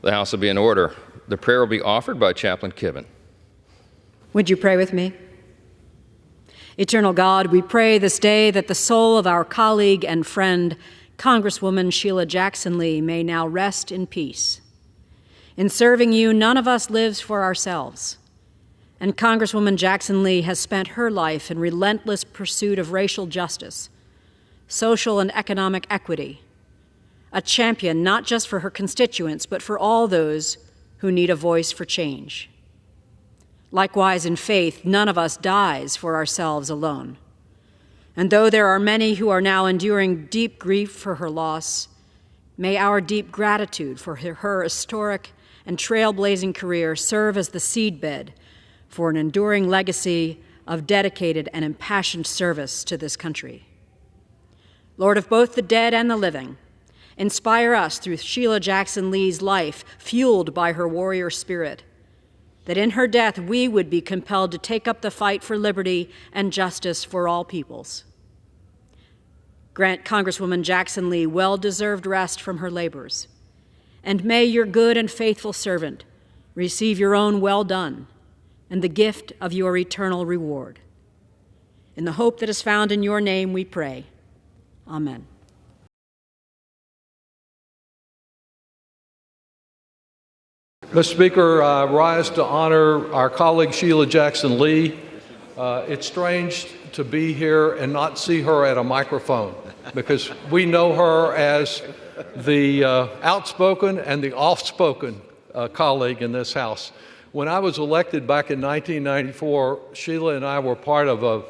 The House will be in order. The prayer will be offered by Chaplain Kibben. Would you pray with me? Eternal God, we pray this day that the soul of our colleague and friend, Congresswoman Sheila Jackson Lee, may now rest in peace. In serving you, none of us lives for ourselves. And Congresswoman Jackson Lee has spent her life in relentless pursuit of racial justice, social and economic equity, a champion not just for her constituents, but for all those who need a voice for change. Likewise, in faith, none of us dies for ourselves alone. And though there are many who are now enduring deep grief for her loss, may our deep gratitude for her historic and trailblazing career serve as the seedbed for an enduring legacy of dedicated and impassioned service to this country. Lord of both the dead and the living, inspire us through Sheila Jackson Lee's life, fueled by her warrior spirit, that in her death we would be compelled to take up the fight for liberty and justice for all peoples. Grant Congresswoman Jackson Lee well-deserved rest from her labors, and may your good and faithful servant receive your own well done and the gift of your eternal reward. In the hope that is found in your name we pray. Amen. Mr. Speaker, I rise to honor our colleague Sheila Jackson Lee. It's strange to be here and not see her at a microphone because we know her as the outspoken and the oft-spoken colleague in this House. When I was elected back in 1994, Sheila and I were part of a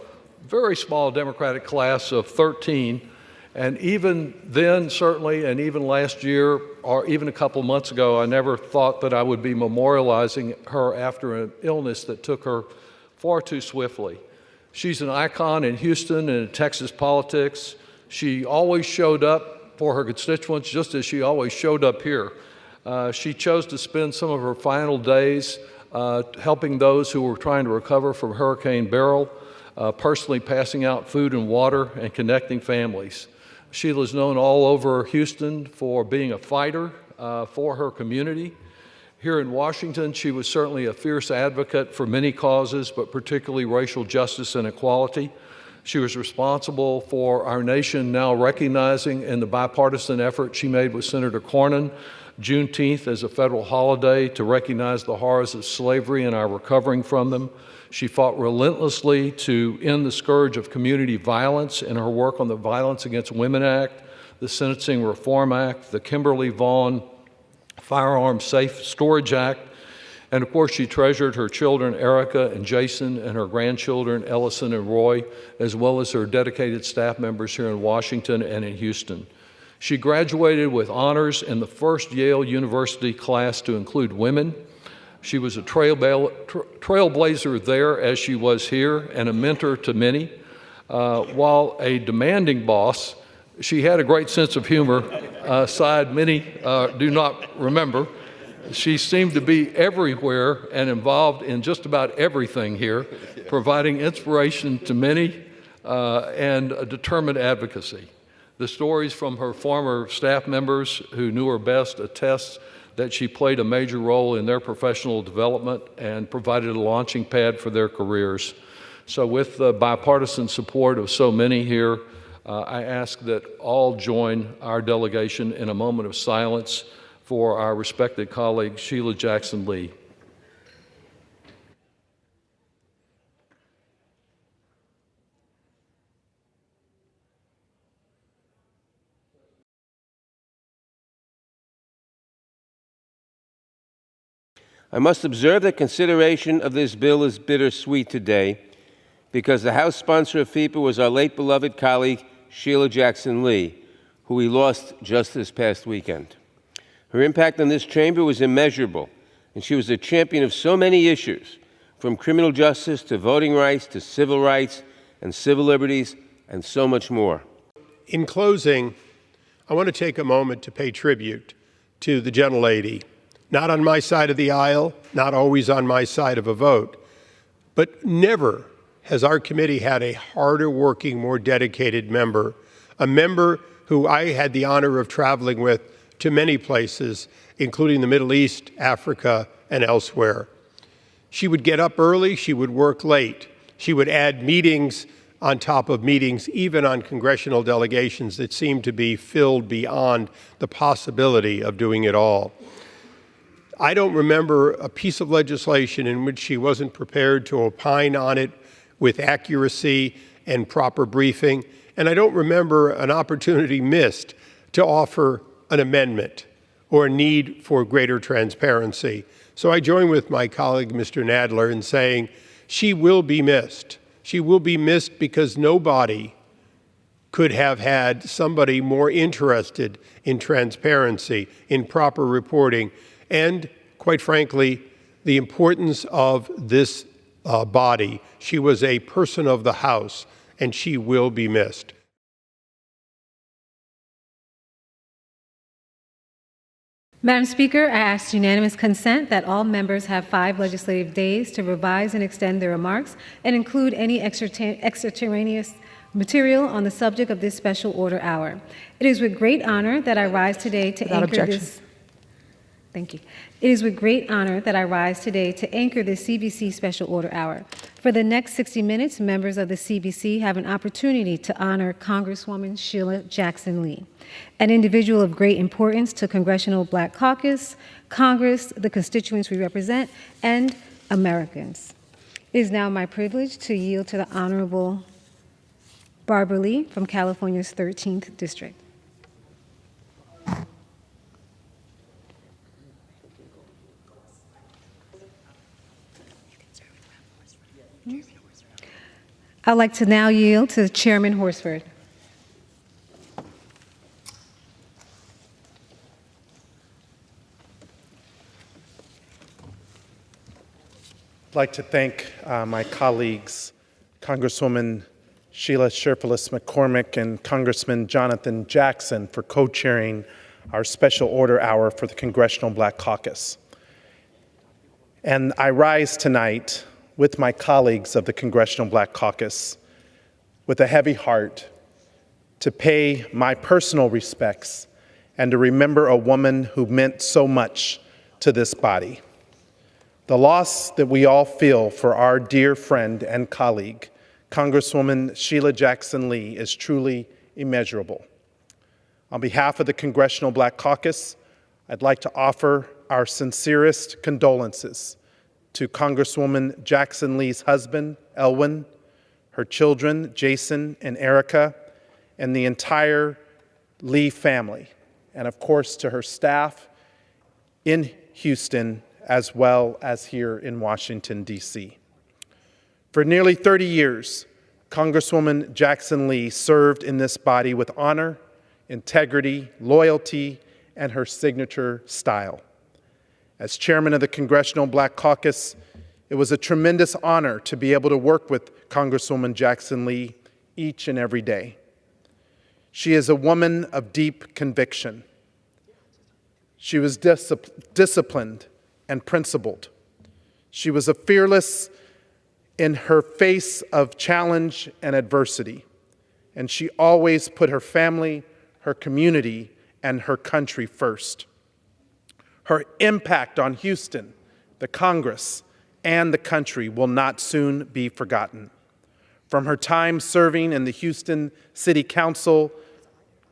very small Democratic class of 13. And even then, certainly, and even last year, or even a couple months ago, I never thought that I would be memorializing her after an illness that took her far too swiftly. She's an icon in Houston and in Texas politics. She always showed up for her constituents, just as she always showed up here. She chose to spend some of her final days helping those who were trying to recover from Hurricane Beryl, personally passing out food and water and connecting families. Sheila's known all over Houston for being a fighter for her community. Here in Washington, she was certainly a fierce advocate for many causes, but particularly racial justice and equality. She was responsible for our nation now recognizing in the bipartisan effort she made with Senator Cornyn Juneteenth as a federal holiday to recognize the horrors of slavery and our recovering from them. She fought relentlessly to end the scourge of community violence in her work on the Violence Against Women Act, the Sentencing Reform Act, the Kimberly Vaughn Firearms Safe Storage Act, and of course she treasured her children Erica and Jason and her grandchildren Ellison and Roy, as well as her dedicated staff members here in Washington and in Houston. She graduated with honors in the first Yale University class to include women. She was a trailblazer there as she was here and a mentor to many. While a demanding boss, she had a great sense of humor, a side many do not remember. She seemed to be everywhere and involved in just about everything here, providing inspiration to many and a determined advocacy. The stories from her former staff members who knew her best attest that she played a major role in their professional development and provided a launching pad for their careers. So with the bipartisan support of so many here, I ask that all join our delegation in a moment of silence for our respected colleague, Sheila Jackson Lee. I must observe that consideration of this bill is bittersweet today because the House sponsor of FEPA was our late beloved colleague, Sheila Jackson Lee, who we lost just this past weekend. Her impact on this chamber was immeasurable, and she was a champion of so many issues, from criminal justice to voting rights to civil rights and civil liberties and so much more. In closing, I want to take a moment to pay tribute to the gentlelady. Not on my side of the aisle, not always on my side of a vote, but never has our committee had a harder working, more dedicated member, a member who I had the honor of traveling with to many places, including the Middle East, Africa, and elsewhere. She would get up early, she would work late. She would add meetings on top of meetings, even on congressional delegations that seemed to be filled beyond the possibility of doing it all. I don't remember a piece of legislation in which she wasn't prepared to opine on it with accuracy and proper briefing, and I don't remember an opportunity missed to offer an amendment or a need for greater transparency. So I join with my colleague, Mr. Nadler, in saying she will be missed. She will be missed because nobody could have had somebody more interested in transparency, in proper reporting, and, quite frankly, the importance of this body. She was a person of the House, and she will be missed. Madam Speaker, I ask unanimous consent that all members have 5 legislative days to revise and extend their remarks and include any extraneous material on the subject of this special order hour. It is with great honor that I rise today to anchor this. Thank you. It is with great honor that I rise today to anchor this CBC Special Order Hour. For the next 60 minutes, members of the CBC have an opportunity to honor Congresswoman Sheila Jackson Lee, an individual of great importance to Congressional Black Caucus, Congress, the constituents we represent, and Americans. It is now my privilege to yield to the Honorable Barbara Lee from California's 13th District. I'd like to now yield to Chairman Horsford. I'd like to thank my colleagues, Congresswoman Sheila McCormick and Congressman Jonathan Jackson, for co-chairing our Special Order Hour for the Congressional Black Caucus. And I rise tonight with my colleagues of the Congressional Black Caucus with a heavy heart to pay my personal respects and to remember a woman who meant so much to this body. The loss that we all feel for our dear friend and colleague, Congresswoman Sheila Jackson Lee, is truly immeasurable. On behalf of the Congressional Black Caucus, I'd like to offer our sincerest condolences to Congresswoman Jackson Lee's husband, Elwin, her children, Jason and Erica, and the entire Lee family, and of course to her staff in Houston as well as here in Washington, D.C. For nearly 30 years, Congresswoman Jackson Lee served in this body with honor, integrity, loyalty, and her signature style. As chairman of the Congressional Black Caucus, it was a tremendous honor to be able to work with Congresswoman Jackson Lee each and every day. She is a woman of deep conviction. She was disciplined and principled. She was fearless in her face of challenge and adversity, and she always put her family, her community, and her country first. Her impact on Houston, the Congress, and the country will not soon be forgotten. From her time serving in the Houston City Council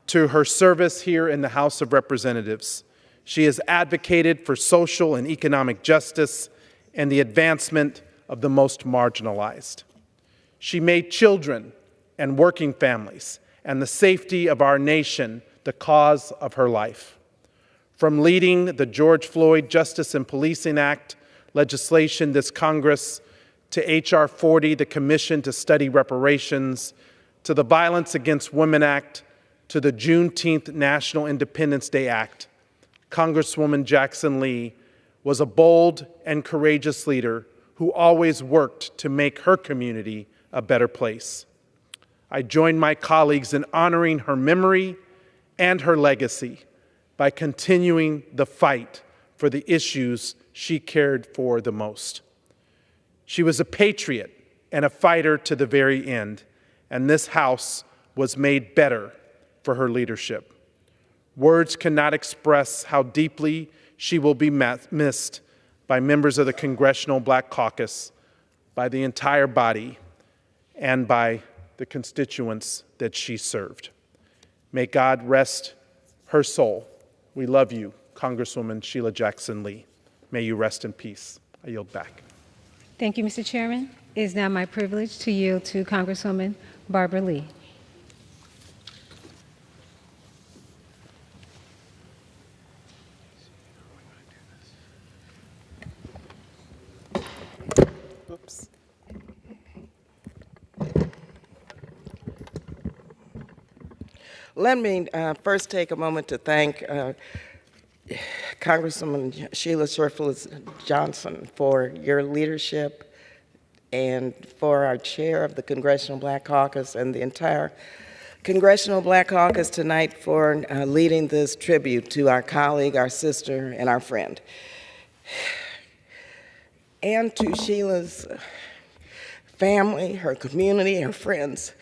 to her service here in the House of Representatives, she has advocated for social and economic justice and the advancement of the most marginalized. She made children and working families and the safety of our nation the cause of her life. From leading the George Floyd Justice and Policing Act legislation this Congress, to H.R. 40, the Commission to Study Reparations, to the Violence Against Women Act, to the Juneteenth National Independence Day Act, Congresswoman Jackson Lee was a bold and courageous leader who always worked to make her community a better place. I join my colleagues in honoring her memory and her legacy by continuing the fight for the issues she cared for the most. She was a patriot and a fighter to the very end, and this House was made better for her leadership. Words cannot express how deeply she will be missed by members of the Congressional Black Caucus, by the entire body, and by the constituents that she served. May God rest her soul. We love you, Congresswoman Sheila Jackson Lee. May you rest in peace. I yield back. Thank you, Mr. Chairman. It is now my privilege to yield to Congresswoman Barbara Lee. Oops. Let me first take a moment to thank Congresswoman Sheila Jackson for your leadership and for our chair of the Congressional Black Caucus and the entire Congressional Black Caucus tonight for leading this tribute to our colleague, our sister, and our friend. And to Sheila's family, her community, her friends,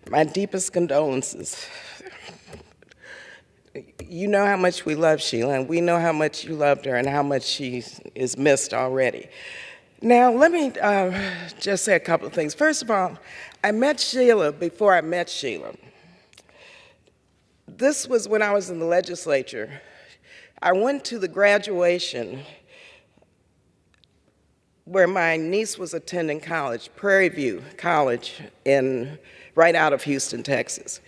my deepest condolences. You know how much we love Sheila, and we know how much you loved her and how much she is missed already. Now, let me just say a couple of things. First of all, I met Sheila before I met Sheila. This was when I was in the legislature. I went to the graduation where my niece was attending college, Prairie View College, right out of Houston, Texas.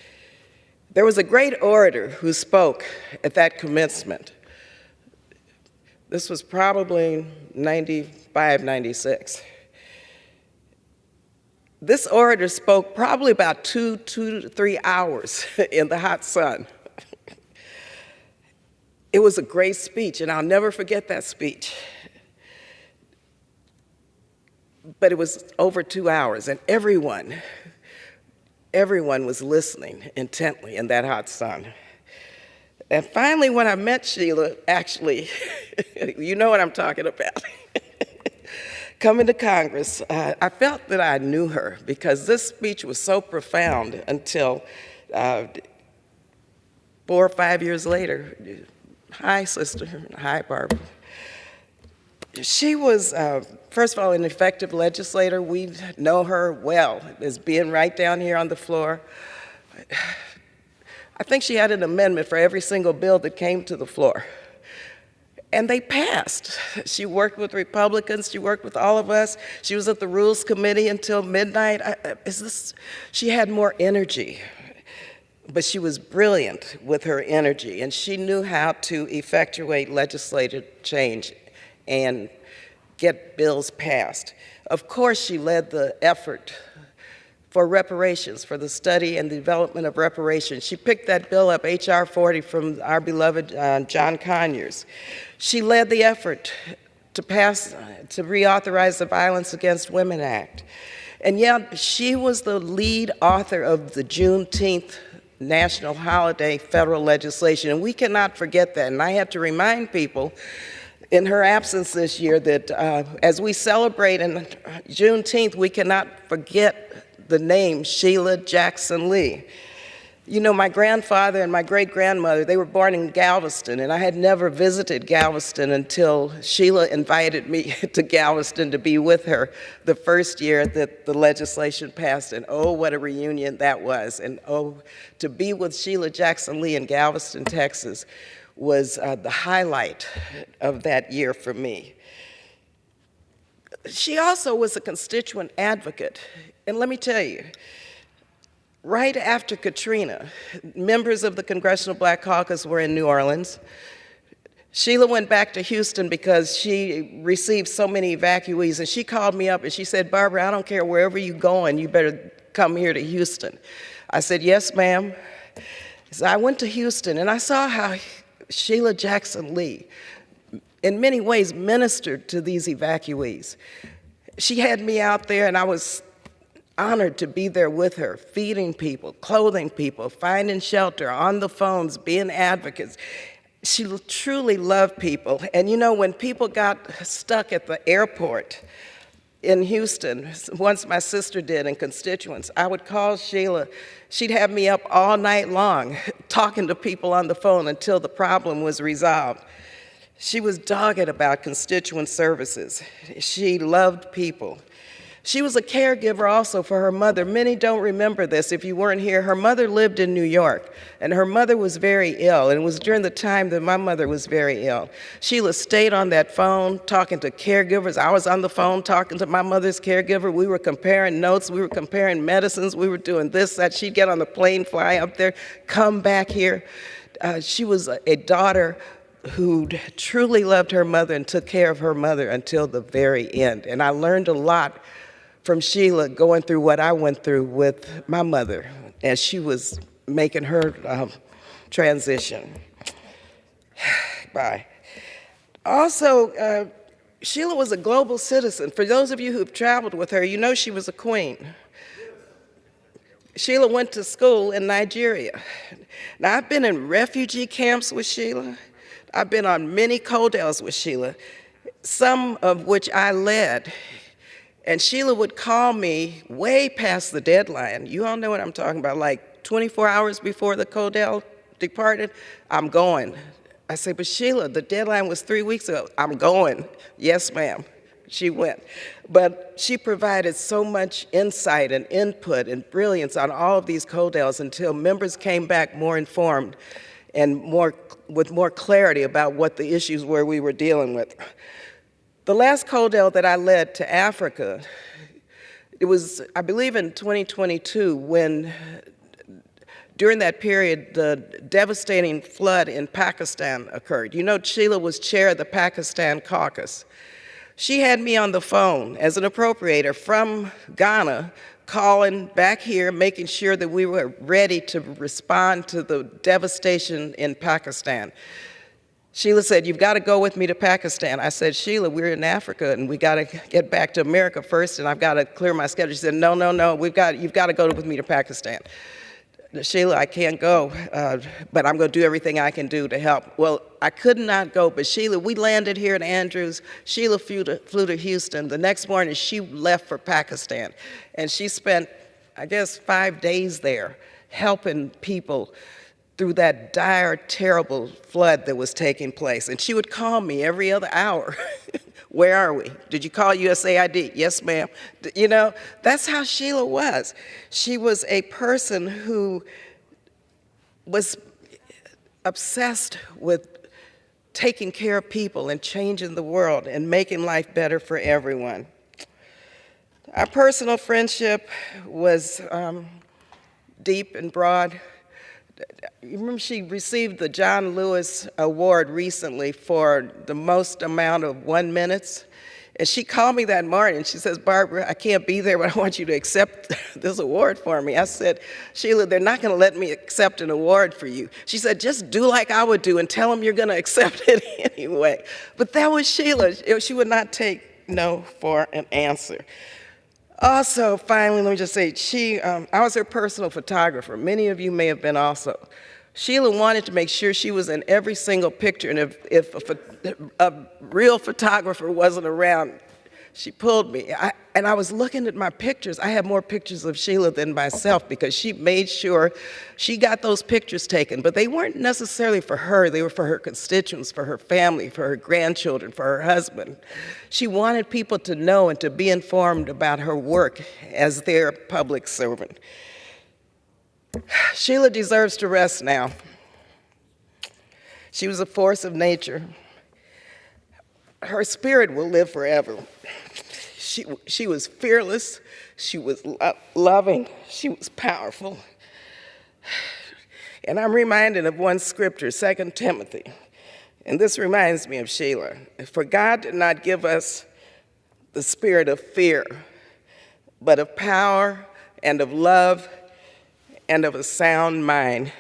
There was a great orator who spoke at that commencement. This was probably 95, 96. This orator spoke probably about 2 to 3 hours in the hot sun. It was a great speech, and I'll never forget that speech. But it was over 2 hours, and everyone was listening intently in that hot sun. And finally, when I met Sheila, actually, you know what I'm talking about, coming to Congress, I felt that I knew her because this speech was so profound until 4 or 5 years later. Hi, sister. Hi, Barbara. She was, first of all, an effective legislator. We know her well as being right down here on the floor. I think she had an amendment for every single bill that came to the floor. And they passed. She worked with Republicans. She worked with all of us. She was at the Rules Committee until midnight. She had more energy. But she was brilliant with her energy, and she knew how to effectuate legislative change and get bills passed. Of course, she led the effort for reparations, for the study and the development of reparations. She picked that bill up, H.R. 40, from our beloved John Conyers. She led the effort to reauthorize the Violence Against Women Act. And yet, she was the lead author of the Juneteenth national holiday federal legislation, and we cannot forget that. And I have to remind people in her absence this year that as we celebrate in Juneteenth, we cannot forget the name Sheila Jackson Lee. You know, my grandfather and my great-grandmother, they were born in Galveston, and I had never visited Galveston until Sheila invited me to Galveston to be with her the first year that the legislation passed, and oh, what a reunion that was. And oh, to be with Sheila Jackson Lee in Galveston, Texas, was the highlight of that year for me. She also was a constituent advocate, and let me tell you, right after Katrina, members of the Congressional Black Caucus were in New Orleans. Sheila went back to Houston because she received so many evacuees, and she called me up and she said, Barbara, I don't care wherever you're going, you better come here to Houston. I said, yes, ma'am. So I went to Houston, and I saw how Sheila Jackson Lee, in many ways, ministered to these evacuees. She had me out there, and I was honored to be there with her, feeding people, clothing people, finding shelter, on the phones, being advocates. She truly loved people. And you know, when people got stuck at the airport in Houston, once my sister did, and constituents, I would call Sheila. She'd have me up all night long talking to people on the phone until the problem was resolved. She was dogged about constituent services. She loved people. She was a caregiver also for her mother. Many don't remember this. If you weren't here, her mother lived in New York, and her mother was very ill, and it was during the time that my mother was very ill. Sheila stayed on that phone talking to caregivers. I was on the phone talking to my mother's caregiver. We were comparing notes. We were comparing medicines. We were doing this, that. She'd get on the plane, fly up there, come back here. She was a daughter who truly loved her mother and took care of her mother until the very end. And I learned a lot from Sheila going through what I went through with my mother as she was making her transition. Bye. Also, Sheila was a global citizen. For those of you who've traveled with her, you know she was a queen. Sheila went to school in Nigeria. Now, I've been in refugee camps with Sheila. I've been on many CODELs with Sheila, some of which I led. And Sheila would call me way past the deadline. You all know what I'm talking about, like 24 hours before the CODEL departed, I'm going. I say, but Sheila, the deadline was 3 weeks ago. I'm going. Yes, ma'am. She went. But she provided so much insight and input and brilliance on all of these CODELs until members came back more informed and with more clarity about what the issues were we were dealing with. The last CODEL that I led to Africa, it was, I believe, in 2022 when, during that period, the devastating flood in Pakistan occurred. You know, Sheila was chair of the Pakistan caucus. She had me on the phone as an appropriator from Ghana, calling back here, making sure that we were ready to respond to the devastation in Pakistan. Sheila said, you've got to go with me to Pakistan. I said, Sheila, we're in Africa, and we got to get back to America first, and I've got to clear my schedule. She said, no, you've got to go with me to Pakistan. Sheila, I can't go, but I'm going to do everything I can do to help. Well, I could not go, but Sheila, we landed here in Andrews. Sheila flew to Houston. The next morning, she left for Pakistan, and she spent, I guess, 5 days there helping people through that dire, terrible flood that was taking place. And she would call me every other hour. Where are we? Did you call USAID? Yes, ma'am. You know, that's how Sheila was. She was a person who was obsessed with taking care of people and changing the world and making life better for everyone. Our personal friendship was deep and broad. You remember she received the John Lewis Award recently for the most amount of 1 minute. And she called me that morning. She says, Barbara, I can't be there, but I want you to accept this award for me. I said, Sheila, they're not going to let me accept an award for you. She said, just do like I would do and tell them you're going to accept it anyway. But that was Sheila. She would not take no for an answer. Also, finally, let me just say, I was her personal photographer. Many of you may have been also. Sheila wanted to make sure she was in every single picture, and if a real photographer wasn't around, she pulled me. And I was looking at my pictures. I have more pictures of Sheila than myself because she made sure she got those pictures taken. But they weren't necessarily for her. They were for her constituents, for her family, for her grandchildren, for her husband. She wanted people to know and to be informed about her work as their public servant. Sheila deserves to rest now. She was a force of nature. Her spirit will live forever. She was fearless, she was loving, she was powerful. And I'm reminded of one scripture, 2 Timothy, and this reminds me of Sheila. For God did not give us the spirit of fear, but of power and of love and of a sound mind.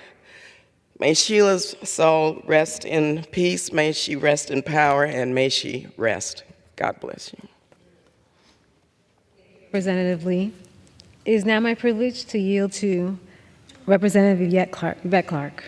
May Sheila's soul rest in peace, may she rest in power, and may she rest. God bless you. Representative Lee. It is now my privilege to yield to Representative Yvette Clark.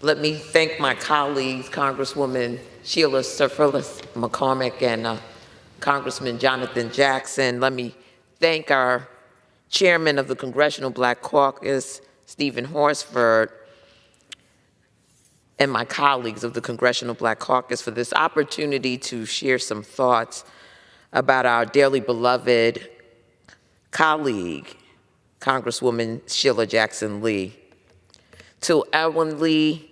Let me thank my colleagues, Congresswoman Sheila McCormick and Congressman Jonathan Jackson. Let me thank our chairman of the Congressional Black Caucus, Stephen Horsford, and my colleagues of the Congressional Black Caucus for this opportunity to share some thoughts about our dearly beloved colleague, Congresswoman Sheila Jackson Lee. To Elwyn Lee,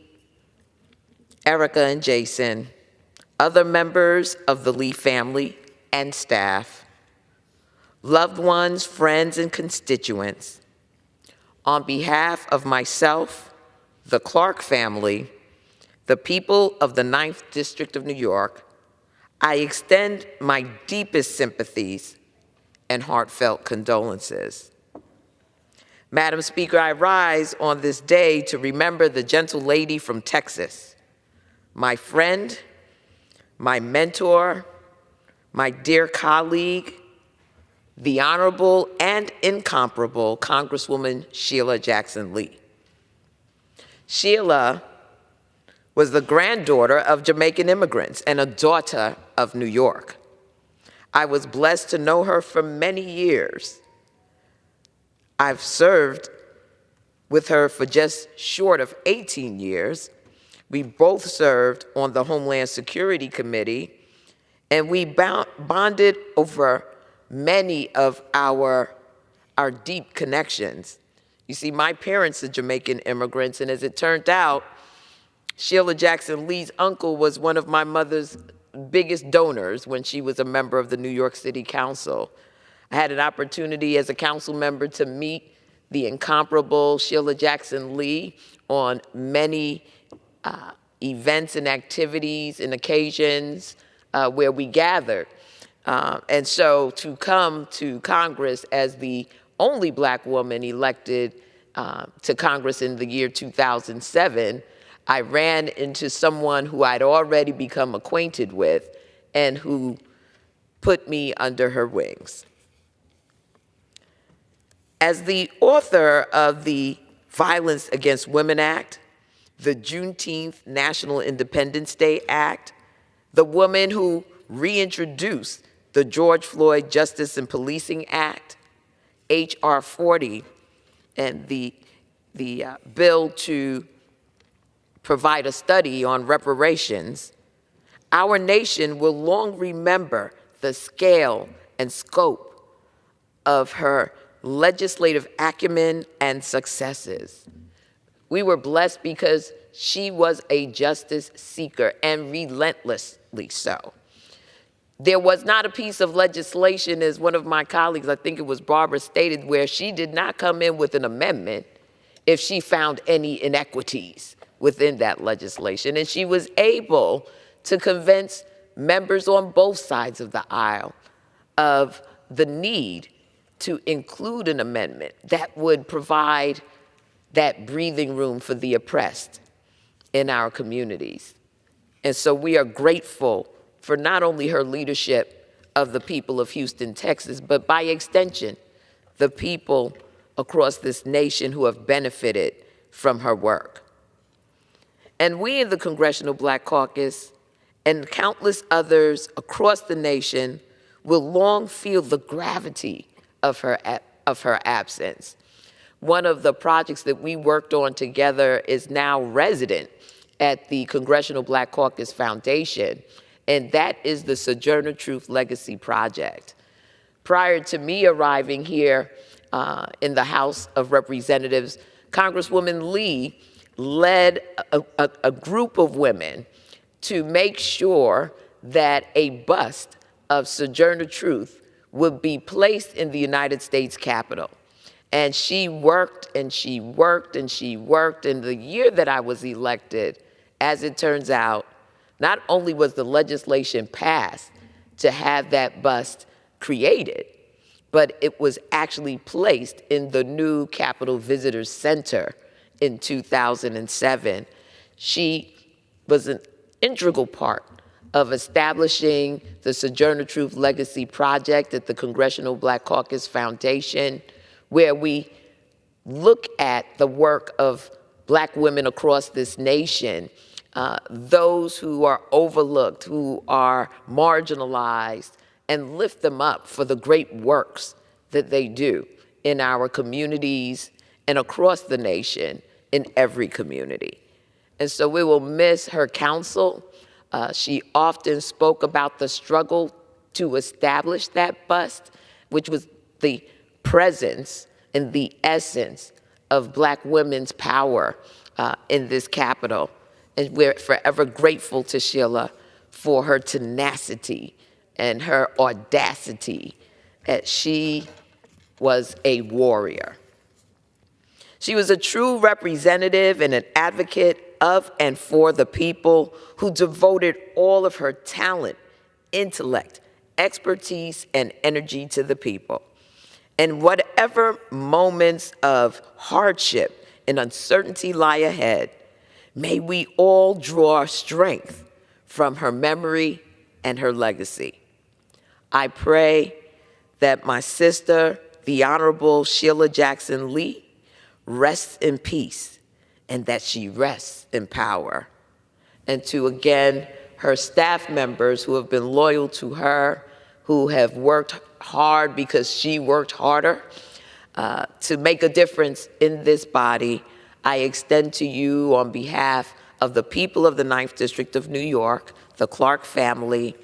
Erica and Jason, other members of the Lee family and staff, loved ones, friends, and constituents, on behalf of myself, the Clark family, the people of the 9th District of New York, I extend my deepest sympathies and heartfelt condolences. Madam Speaker, I rise on this day to remember the gentle lady from Texas, my friend, my mentor, my dear colleague, the Honorable and incomparable Congresswoman Sheila Jackson Lee. Sheila was the granddaughter of Jamaican immigrants and a daughter of New York. I was blessed to know her for many years. I've served with her for just short of 18 years. We both served on the Homeland Security Committee, and we bonded over many of our deep connections. You see, my parents are Jamaican immigrants, and as it turned out, Sheila Jackson Lee's uncle was one of my mother's biggest donors when she was a member of the New York City Council. I had an opportunity as a council member to meet the incomparable Sheila Jackson Lee on many events and activities and occasions where we gathered. And so to come to Congress as the only Black woman elected to Congress in the year 2007, I ran into someone who I'd already become acquainted with and who put me under her wings. As the author of the Violence Against Women Act, the Juneteenth National Independence Day Act, the woman who reintroduced the George Floyd Justice and Policing Act, H.R. 40, and the bill to provide a study on reparations, our nation will long remember the scale and scope of her legislative acumen and successes. We were blessed because she was a justice seeker, and relentlessly so. There was not a piece of legislation, as one of my colleagues, I think it was Barbara, stated, where she did not come in with an amendment if she found any inequities within that legislation. And she was able to convince members on both sides of the aisle of the need to include an amendment that would provide that breathing room for the oppressed in our communities. And so we are grateful for not only her leadership of the people of Houston, Texas, but by extension, the people across this nation who have benefited from her work. And we in the Congressional Black Caucus and countless others across the nation will long feel the gravity of her absence. One of the projects that we worked on together is now resident at the Congressional Black Caucus Foundation, and that is the Sojourner Truth Legacy Project. Prior to me arriving here in the House of Representatives, Congresswoman Lee led a group of women to make sure that a bust of Sojourner Truth would be placed in the United States Capitol. And she worked and she worked and she worked. And the year that I was elected, as it turns out, not only was the legislation passed to have that bust created, but it was actually placed in the new Capitol Visitors Center in 2007. She was an integral part of establishing the Sojourner Truth Legacy Project at the Congressional Black Caucus Foundation, where we look at the work of Black women across this nation, those who are overlooked, who are marginalized, and lift them up for the great works that they do in our communities and across the nation, in every community. And so we will miss her counsel. She often spoke about the struggle to establish that bust, which was the presence and the essence of Black women's power in this Capitol. And we're forever grateful to Sheila for her tenacity and her audacity, that she was a warrior. She was a true representative and an advocate of and for the people, who devoted all of her talent, intellect, expertise, and energy to the people. And whatever moments of hardship and uncertainty lie ahead, may we all draw strength from her memory and her legacy. I pray that my sister, the Honorable Sheila Jackson Lee, rests in peace, and that she rests in power. And to, again, her staff members who have been loyal to her, who have worked hard because she worked harder to make a difference in this body, I extend to you, on behalf of the people of the 9th District of New York, the Clark family,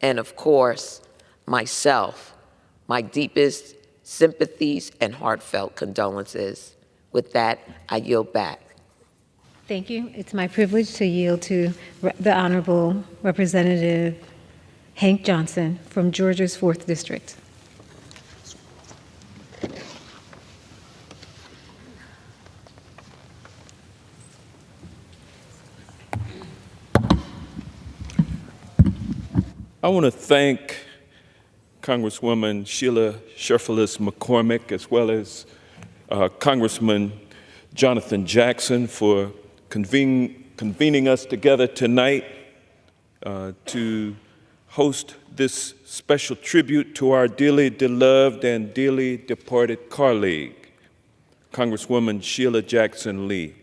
and of course, myself, my deepest sympathies and heartfelt condolences. With that, I yield back. Thank you. It's my privilege to yield to the Honorable Representative Hank Johnson from Georgia's 4th District. I want to thank Congresswoman Sheila McCormick, as well as Congressman Jonathan Jackson, for convening us together tonight to host this special tribute to our dearly beloved and dearly departed colleague, Congresswoman Sheila Jackson Lee.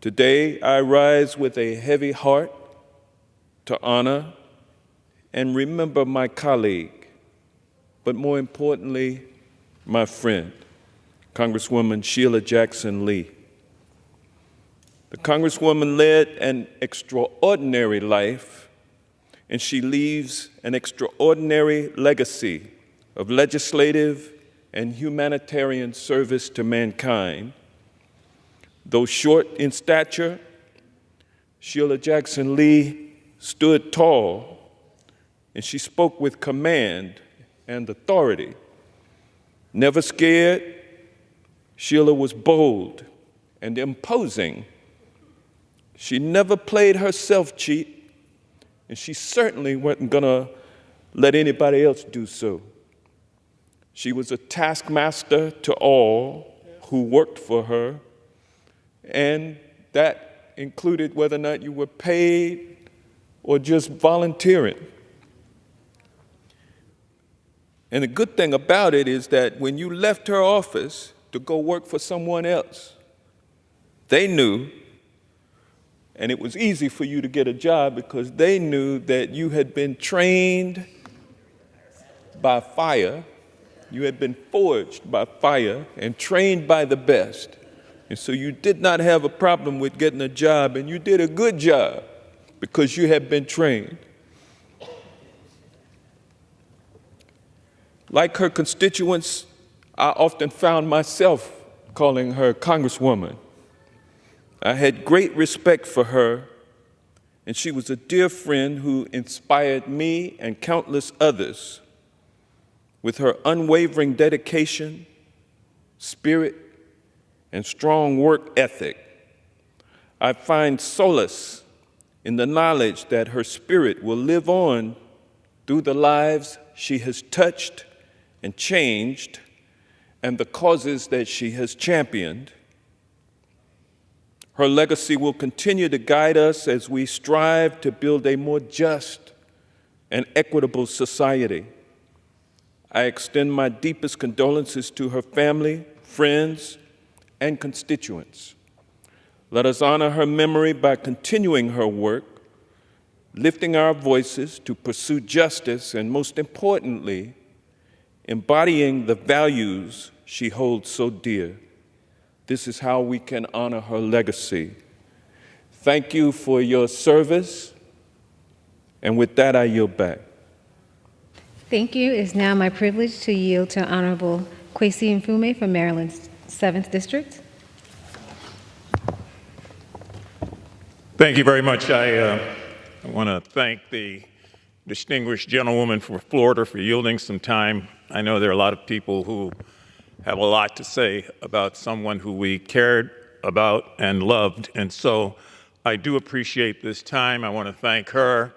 Today, I rise with a heavy heart to honor and remember my colleague, but more importantly, my friend, Congresswoman Sheila Jackson Lee. The Congresswoman led an extraordinary life, and she leaves an extraordinary legacy of legislative and humanitarian service to mankind. Though short in stature, Sheila Jackson Lee stood tall, and she spoke with command and authority. Never scared, Sheila was bold and imposing. She never played herself cheap, and she certainly wasn't gonna let anybody else do so. She was a taskmaster to all who worked for her, and that included whether or not you were paid or just volunteering. And the good thing about it is that when you left her office to go work for someone else, they knew, and it was easy for you to get a job because they knew that you had been trained by fire, you had been forged by fire and trained by the best. And so you did not have a problem with getting a job, and you did a good job because you had been trained. Like her constituents, I often found myself calling her Congresswoman. I had great respect for her, and she was a dear friend who inspired me and countless others with her unwavering dedication, spirit, and strong work ethic. I find solace in the knowledge that her spirit will live on through the lives she has touched and changed and the causes that she has championed. Her legacy will continue to guide us as we strive to build a more just and equitable society. I extend my deepest condolences to her family, friends, and constituents. Let us honor her memory by continuing her work, lifting our voices to pursue justice, and most importantly, embodying the values she holds so dear. This is how we can honor her legacy. Thank you for your service, and with that, I yield back. Thank you. It is now my privilege to yield to Honorable Kwesi Mfume from Maryland's 7th District. Thank you very much. I want to thank the distinguished gentlewoman from Florida for yielding some time. I know there are a lot of people who have a lot to say about someone who we cared about and loved, and so I do appreciate this time. I want to thank her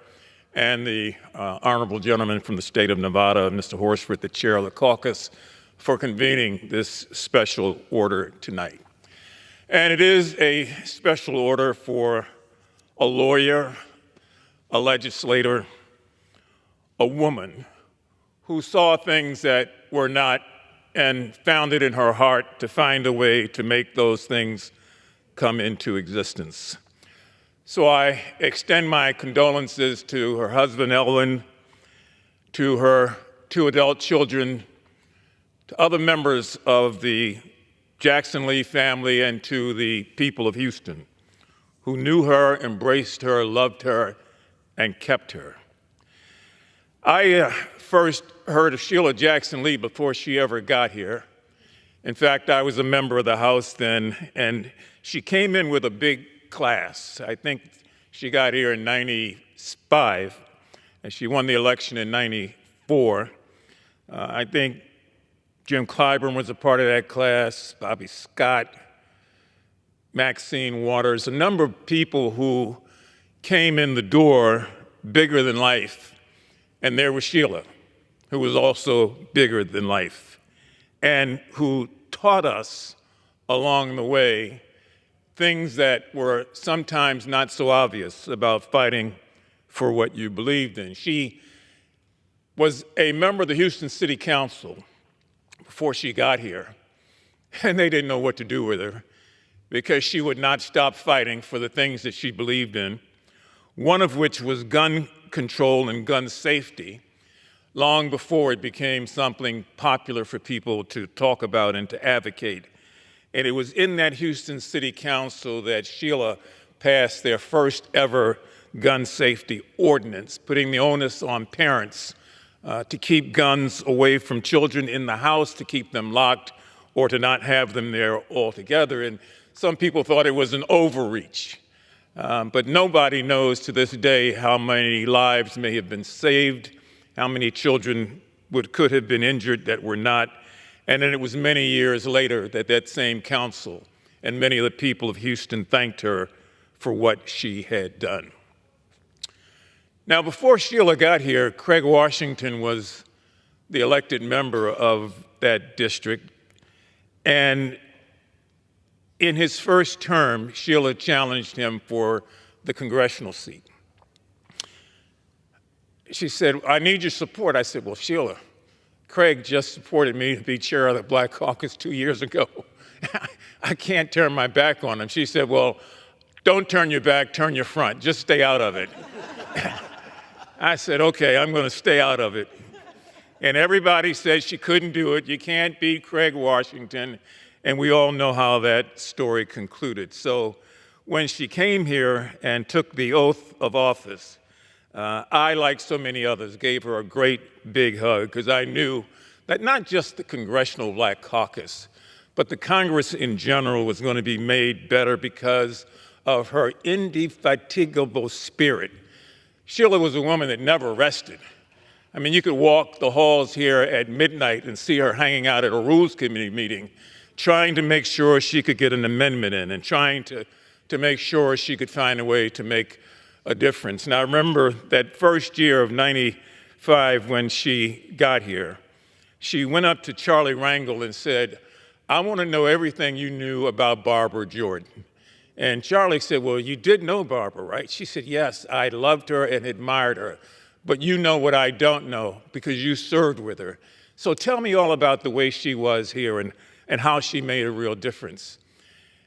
and the honorable gentleman from the state of Nevada, Mr. Horsford, the chair of the caucus, for convening this special order tonight. And it is a special order for a lawyer, a legislator, a woman who saw things that were not and found it in her heart to find a way to make those things come into existence. So I extend my condolences to her husband, Elwin, to her 2 adult children, to other members of the Jackson Lee family, and to the people of Houston who knew her, embraced her, loved her, and kept her. I first heard of Sheila Jackson Lee before she ever got here. In fact, I was a member of the House then, and she came in with a big class. I think she got here in 95, and she won the election in 94. I think Jim Clyburn was a part of that class, Bobby Scott, Maxine Waters, a number of people who came in the door bigger than life. And there was Sheila, who was also bigger than life, and who taught us along the way things that were sometimes not so obvious about fighting for what you believed in. She was a member of the Houston City Council before she got here, and they didn't know what to do with her because she would not stop fighting for the things that she believed in, one of which was gun control and gun safety, long before it became something popular for people to talk about and to advocate. And it was in that Houston City Council that Sheila passed their first ever gun safety ordinance, putting the onus on parents to keep guns away from children in the house, to keep them locked, or to not have them there altogether. And some people thought it was an overreach. But nobody knows to this day how many lives may have been saved, how many children could have been injured that were not. And then it was many years later that that same council and many of the people of Houston thanked her for what she had done. Now, before Sheila got here, Craig Washington was the elected member of that district. And in his first term, Sheila challenged him for the congressional seat. She said, "I need your support." I said, "Well, Sheila, Craig just supported me to be chair of the Black Caucus 2 years ago. I can't turn my back on him." She said, "Well, don't turn your back, turn your front. Just stay out of it." I said, "Okay, I'm going to stay out of it." And everybody said she couldn't do it. You can't beat Craig Washington. And we all know how that story concluded. So when she came here and took the oath of office, I, like so many others, gave her a great big hug, because I knew that not just the Congressional Black Caucus, but the Congress in general was going to be made better because of her indefatigable spirit. Sheila was a woman that never rested. I mean, you could walk the halls here at midnight and see her hanging out at a Rules Committee meeting, trying to make sure she could get an amendment in and trying to make sure she could find a way to make a difference. Now, I remember that first year of 95 when she got here, she went up to Charlie Rangel and said, "I want to know everything you knew about Barbara Jordan." And Charlie said, "Well, you did know Barbara, right?" She said, "Yes, I loved her and admired her, but you know what I don't know because you served with her. So tell me all about the way she was here and how she made a real difference."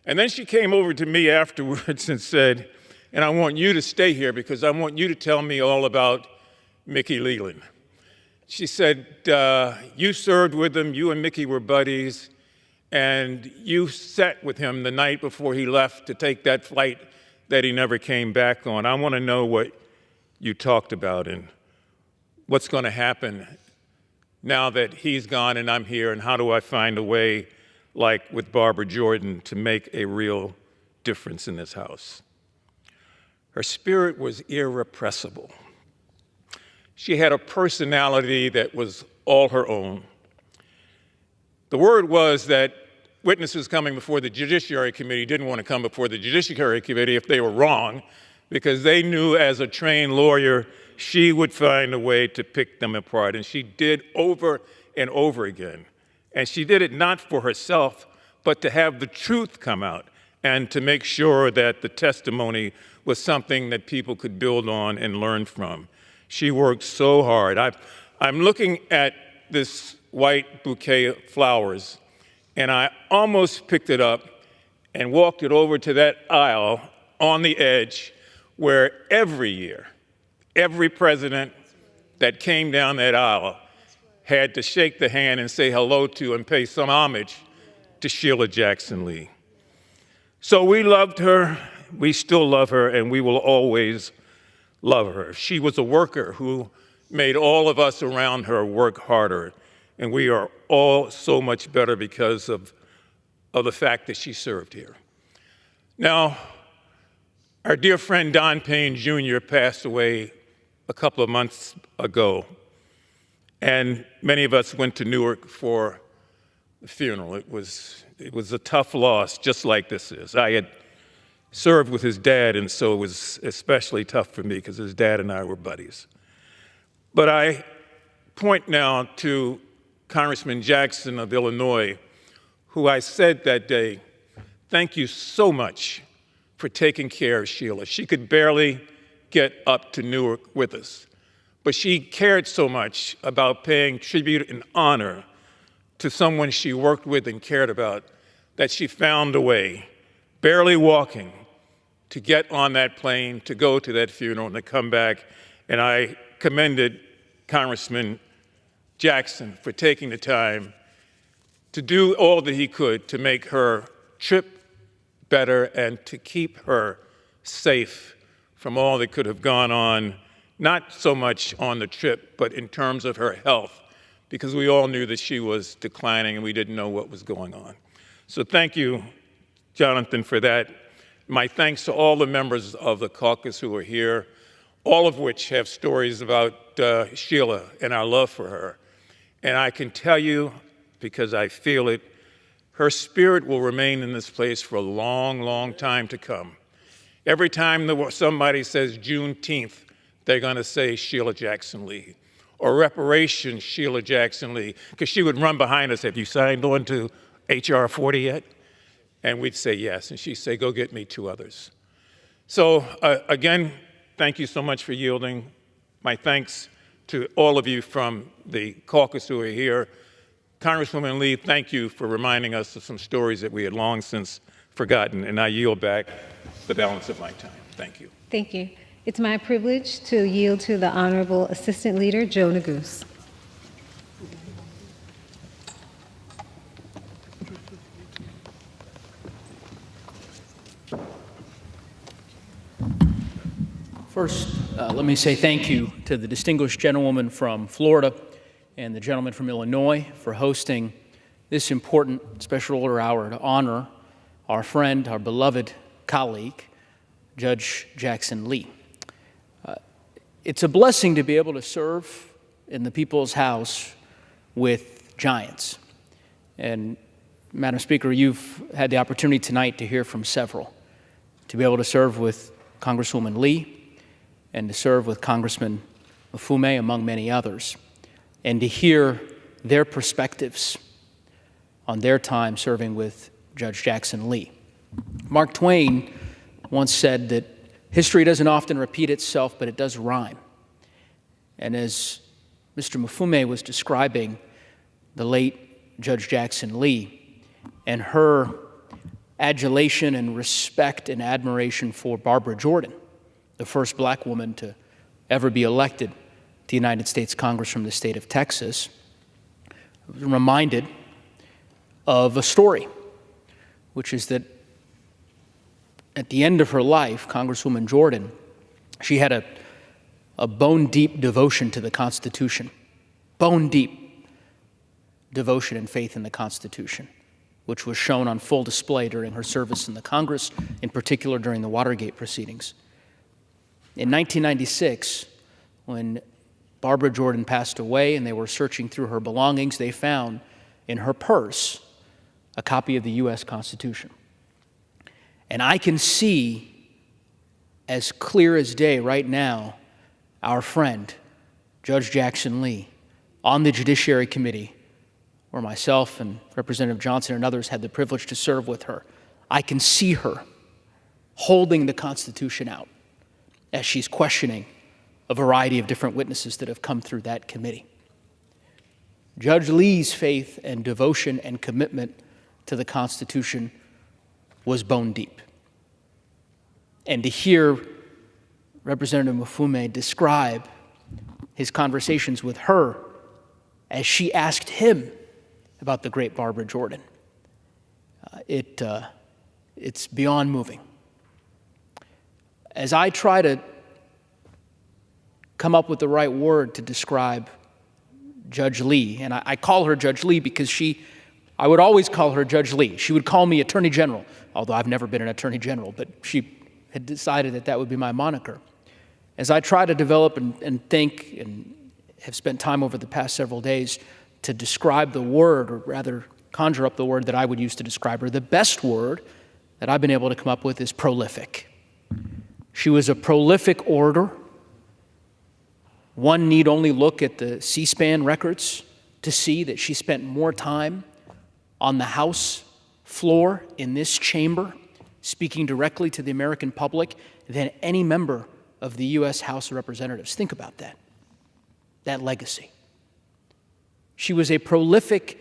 And then she came over to me afterwards and said, and I want you to stay here because I want you to tell me all about Mickey Leland. She said, you served with him, you and Mickey were buddies, and you sat with him the night before he left to take that flight that he never came back on. I want to know what you talked about and what's going to happen now that he's gone and I'm here, and how do I find a way, like with Barbara Jordan, to make a real difference in this house. Her spirit was irrepressible. She had a personality that was all her own. The word was that witnesses coming before the Judiciary Committee didn't want to come before the Judiciary Committee if they were wrong, because they knew as a trained lawyer, she would find a way to pick them apart. And she did over and over again. And she did it not for herself, but to have the truth come out and to make sure that the testimony was something that people could build on and learn from. She worked so hard. I'm looking at this white bouquet of flowers, and I almost picked it up and walked it over to that aisle on the edge where every year, every president that came down that aisle had to shake the hand and say hello to and pay some homage to Sheila Jackson Lee. So we loved her, we still love her, and we will always love her. She was a worker who made all of us around her work harder, and we are all so much better because of the fact that she served here. Now, our dear friend Don Payne Jr. passed away a couple of months ago, and many of us went to Newark for the funeral. It was a tough loss, just like this is. I had served with his dad, and so it was especially tough for me because his dad and I were buddies. But I point now to Congressman Jackson of Illinois, who I said that day, thank you so much for taking care of Sheila. She could barely get up to Newark with us, but she cared so much about paying tribute and honor to someone she worked with and cared about that she found a way, barely walking, to get on that plane, to go to that funeral, and to come back. And I commended Congressman Jackson for taking the time to do all that he could to make her trip better and to keep her safe from all that could have gone on, not so much on the trip, but in terms of her health, because we all knew that she was declining and we didn't know what was going on. So thank you, Jonathan, for that. My thanks to all the members of the caucus who are here, all of which have stories about Sheila and our love for her. And I can tell you, because I feel it, her spirit will remain in this place for a long, long time to come. Every time somebody says Juneteenth, they're going to say Sheila Jackson Lee, or reparations Sheila Jackson Lee, because she would run behind us, have you signed on to HR 40 yet? And we'd say yes, and she'd say, go get me 2 others. So again, thank you so much for yielding. My thanks to all of you from the caucus who are here. Congresswoman Lee, thank you for reminding us of some stories that we had long since forgotten, and I yield back the balance of my time. Thank you. Thank you. It's my privilege to yield to the Honorable Assistant Leader, Joe Neguse. First, let me say thank you to the distinguished gentlewoman from Florida and the gentleman from Illinois for hosting this important special order hour to honor our friend, our beloved colleague, Judge Jackson Lee. It's a blessing to be able to serve in the People's House with giants. And Madam Speaker, you've had the opportunity tonight to hear from several, to be able to serve with Congresswoman Lee and to serve with Congressman Mfume, among many others, and to hear their perspectives on their time serving with Judge Jackson Lee. Mark Twain once said that history doesn't often repeat itself, but it does rhyme. And as Mr. Mfume was describing the late Judge Jackson Lee and her adulation and respect and admiration for Barbara Jordan, the first black woman to ever be elected to the United States Congress from the state of Texas, I was reminded of a story, which is that at the end of her life, Congresswoman Jordan, she had a bone-deep devotion to the Constitution, bone-deep devotion and faith in the Constitution, which was shown on full display during her service in the Congress, in particular during the Watergate proceedings. In 1996, when Barbara Jordan passed away and they were searching through her belongings, they found in her purse a copy of the U.S. Constitution. And I can see as clear as day right now our friend, Judge Jackson Lee, on the Judiciary Committee, where myself and Representative Johnson and others had the privilege to serve with her. I can see her holding the Constitution out as she's questioning a variety of different witnesses that have come through that committee. Judge Lee's faith and devotion and commitment to the Constitution was bone deep. And to hear Representative Mfume describe his conversations with her as she asked him about the great Barbara Jordan, it's beyond moving. As I try to come up with the right word to describe Judge Lee, and I call her Judge Lee because I would always call her Judge Lee. She would call me Attorney General, although I've never been an Attorney General, but she had decided that that would be my moniker. As I try to develop and think and have spent time over the past several days to describe the word, or rather conjure up the word that I would use to describe her, the best word that I've been able to come up with is prolific. She was a prolific orator. One need only look at the C-SPAN records to see that she spent more time on the House floor in this chamber speaking directly to the American public than any member of the U.S. House of Representatives. Think about that legacy. She was a prolific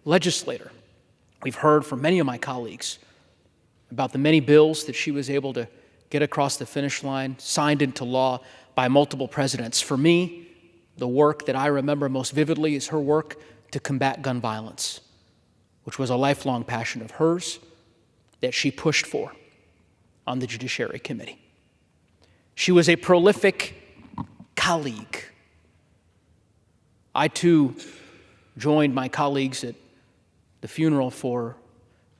legislator. We've heard from many of my colleagues about the many bills that she was able to get across the finish line, signed into law by multiple presidents. For me, the work that I remember most vividly is her work to combat gun violence, which was a lifelong passion of hers that she pushed for on the Judiciary Committee. She was a prolific colleague. I, too, joined my colleagues at the funeral for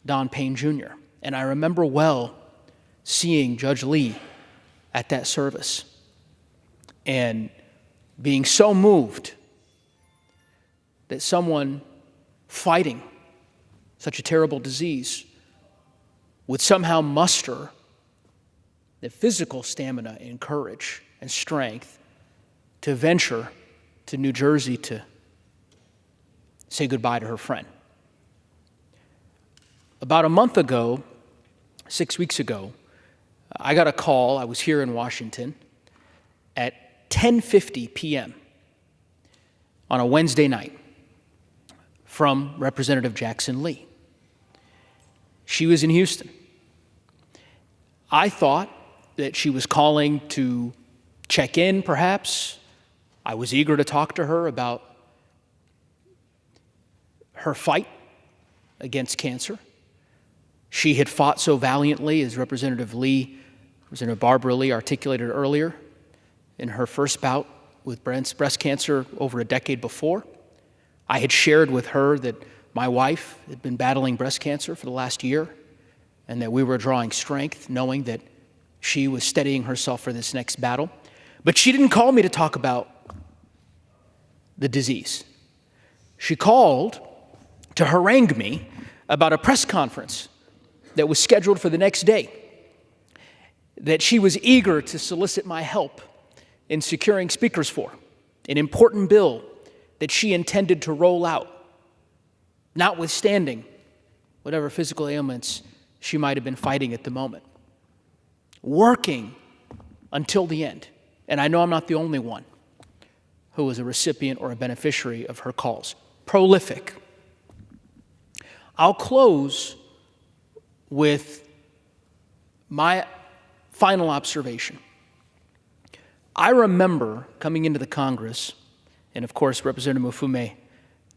Don Payne Jr., and I remember well seeing Judge Lee at that service and being so moved that someone fighting such a terrible disease would somehow muster the physical stamina and courage and strength to venture to New Jersey to say goodbye to her friend. About a month ago, 6 weeks ago, I got a call. I was here in Washington at 10:50 p.m. on a Wednesday night from Representative Jackson Lee. She was in Houston. I thought that she was calling to check in, perhaps. I was eager to talk to her about her fight against cancer. She had fought so valiantly, as Representative Barbara Lee articulated earlier, in her first bout with breast cancer over a decade before. I had shared with her that my wife had been battling breast cancer for the last year and that we were drawing strength, knowing that she was steadying herself for this next battle. But she didn't call me to talk about the disease. She called to harangue me about a press conference that was scheduled for the next day, that she was eager to solicit my help in securing speakers for, an important bill that she intended to roll out, notwithstanding whatever physical ailments she might have been fighting at the moment. Working until the end. And I know I'm not the only one who was a recipient or a beneficiary of her calls. Prolific. I'll close with my final observation. I remember coming into the Congress, and of course Representative Mufume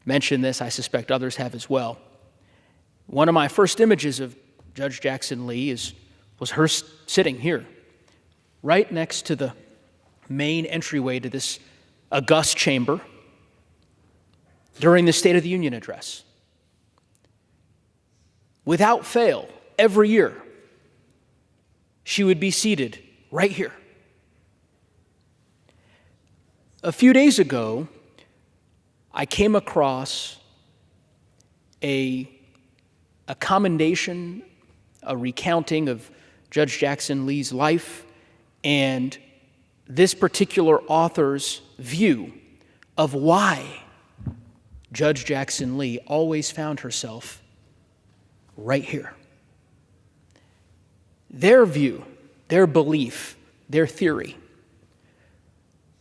mentioned this, I suspect others have as well. One of my first images of Judge Jackson Lee was her sitting here, right next to the main entryway to this august chamber during the State of the Union address. Without fail, every year, she would be seated right here. A few days ago, I came across a commendation, a recounting of Judge Jackson Lee's life and this particular author's view of why Judge Jackson Lee always found herself right here. Their view, their belief, their theory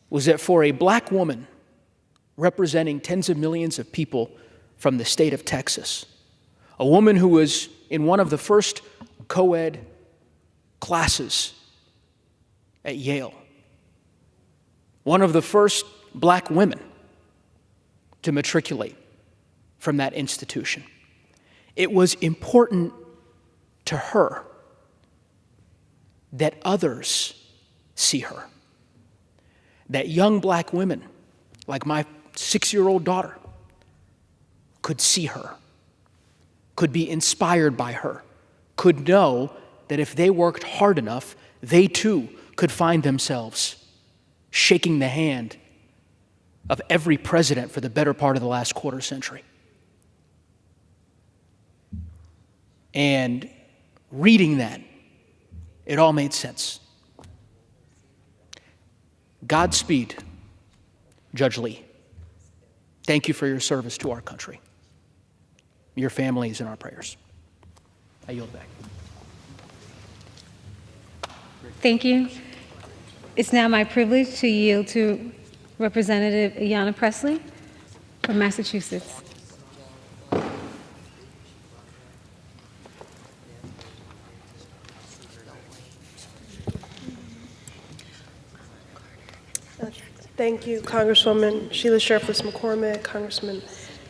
was that for a black woman representing tens of millions of people from the state of Texas, a woman who was in one of the first co-ed classes at Yale, one of the first black women to matriculate from that institution. It was important to her that others see her, that young black women, like my 6-year-old daughter, could see her, could be inspired by her, could know that if they worked hard enough, they too could find themselves shaking the hand of every president for the better part of the last quarter century. And reading that, it all made sense. Godspeed, Judge Lee. Thank you for your service to our country. Your family is in our prayers. I yield back. Thank you. It's now my privilege to yield to Representative Ayanna Pressley from Massachusetts. Thank you, Congresswoman Sheila McCormick, Congressman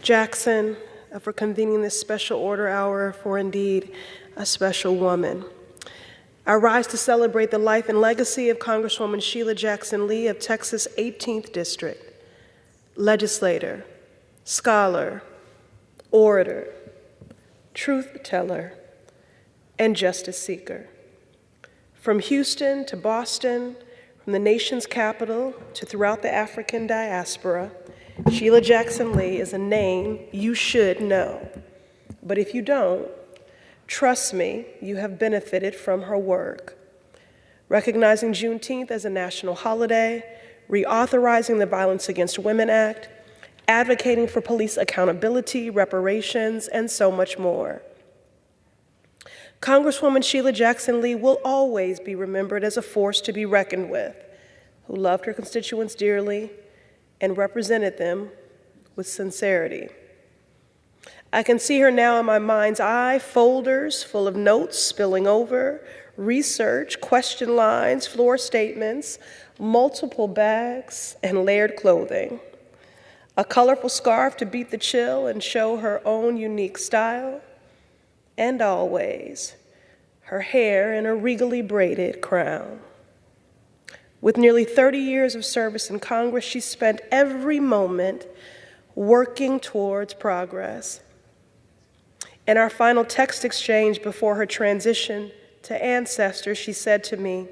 Jackson, for convening this special order hour for indeed a special woman. I rise to celebrate the life and legacy of Congresswoman Sheila Jackson Lee of Texas' 18th District, legislator, scholar, orator, truth teller, and justice seeker. From Houston to Boston, from the nation's capital to throughout the African diaspora, Sheila Jackson Lee is a name you should know. But if you don't, trust me, you have benefited from her work. Recognizing Juneteenth as a national holiday, reauthorizing the Violence Against Women Act, advocating for police accountability, reparations, and so much more. Congresswoman Sheila Jackson Lee will always be remembered as a force to be reckoned with, who loved her constituents dearly and represented them with sincerity. I can see her now in my mind's eye, folders full of notes spilling over, research, question lines, floor statements, multiple bags, and layered clothing. A colorful scarf to beat the chill and show her own unique style. And always, her hair in a regally braided crown. With nearly 30 years of service in Congress, she spent every moment working towards progress. In our final text exchange before her transition to ancestors, she said to me,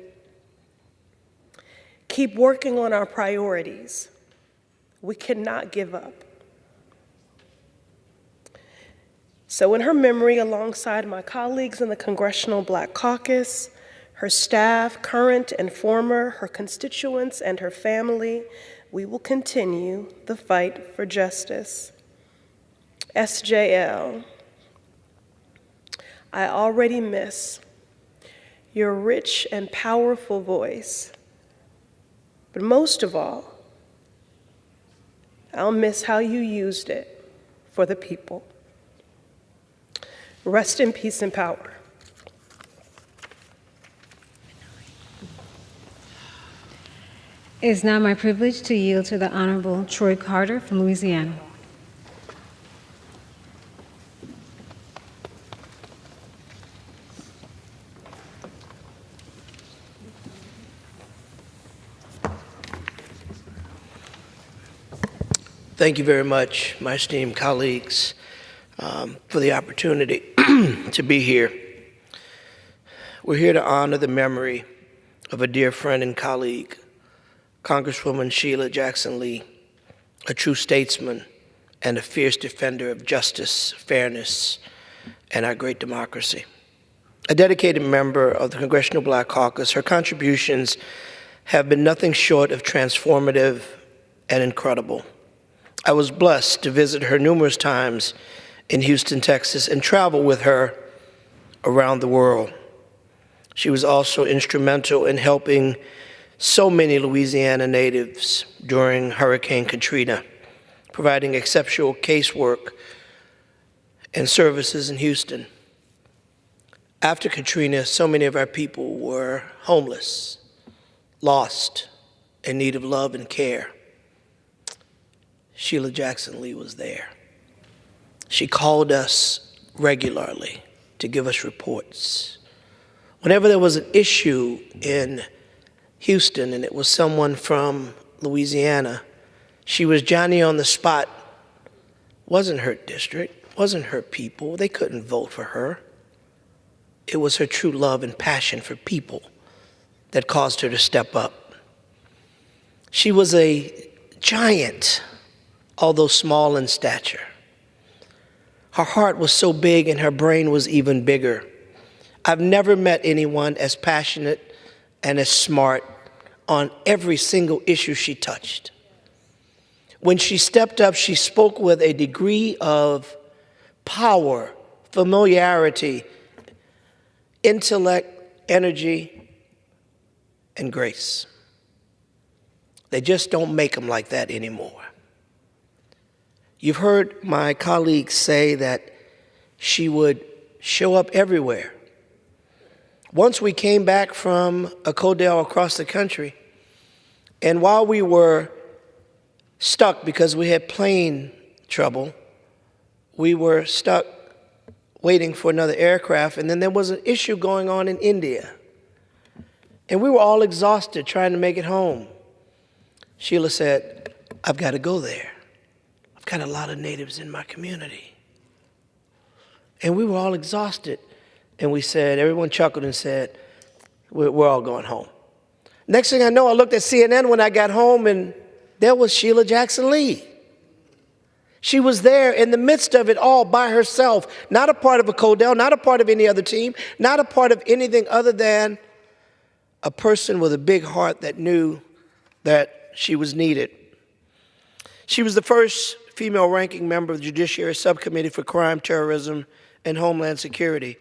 "Keep working on our priorities. We cannot give up." So in her memory, alongside my colleagues in the Congressional Black Caucus, her staff, current and former, her constituents, and her family, we will continue the fight for justice. SJL, I already miss your rich and powerful voice, but most of all, I'll miss how you used it for the people. Rest in peace and power. It is now my privilege to yield to the Honorable Troy Carter from Louisiana. Thank you very much, my esteemed colleagues, for the opportunity to be here. We're here to honor the memory of a dear friend and colleague, Congresswoman Sheila Jackson Lee, a true statesman and a fierce defender of justice, fairness, and our great democracy. A dedicated member of the Congressional Black Caucus, her contributions have been nothing short of transformative and incredible. I was blessed to visit her numerous times in Houston, Texas, and travel with her around the world. She was also instrumental in helping so many Louisiana natives during Hurricane Katrina, providing exceptional casework and services in Houston. After Katrina, so many of our people were homeless, lost, in need of love and care. Sheila Jackson Lee was there. She called us regularly to give us reports. Whenever there was an issue in Houston and it was someone from Louisiana, she was Johnny on the spot. Wasn't her district, wasn't her people. They couldn't vote for her. It was her true love and passion for people that caused her to step up. She was a giant, although small in stature. Her heart was so big and her brain was even bigger. I've never met anyone as passionate and as smart on every single issue she touched. When she stepped up, she spoke with a degree of power, familiarity, intellect, energy, and grace. They just don't make them like that anymore. You've heard my colleagues say that she would show up everywhere. Once we came back from a codel across the country, and while we were stuck because we had plane trouble, we were stuck waiting for another aircraft, and then there was an issue going on in India. And we were all exhausted trying to make it home. Sheila said, I've got to go there. I've got a lot of natives in my community. And we were all exhausted. And we said, everyone chuckled and said, we're all going home. Next thing I know, I looked at CNN when I got home, and there was Sheila Jackson Lee. She was there in the midst of it all by herself, not a part of a codel, not a part of any other team, not a part of anything other than a person with a big heart that knew that she was needed. She was the first female ranking member of the Judiciary Subcommittee for Crime, Terrorism, and Homeland Security.